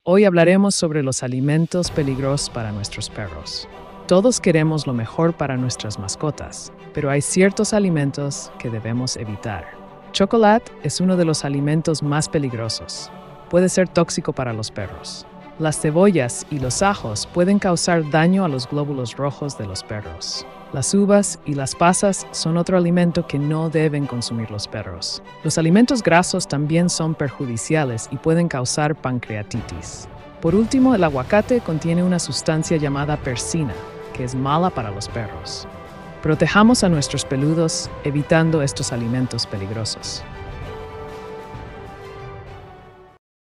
Hoy hablaremos sobre los alimentos peligrosos para nuestros perros. Todos queremos lo mejor para nuestras mascotas, pero hay ciertos alimentos que debemos evitar. Chocolate es uno de los alimentos más peligrosos. Puede ser tóxico para los perros. Las cebollas y los ajos pueden causar daño a los glóbulos rojos de los perros. Las uvas y las pasas son otro alimento que no deben consumir los perros. Los alimentos grasos también son perjudiciales y pueden causar pancreatitis. Por último, el aguacate contiene una sustancia llamada persina, que es mala para los perros. Protejamos a nuestros peludos evitando estos alimentos peligrosos.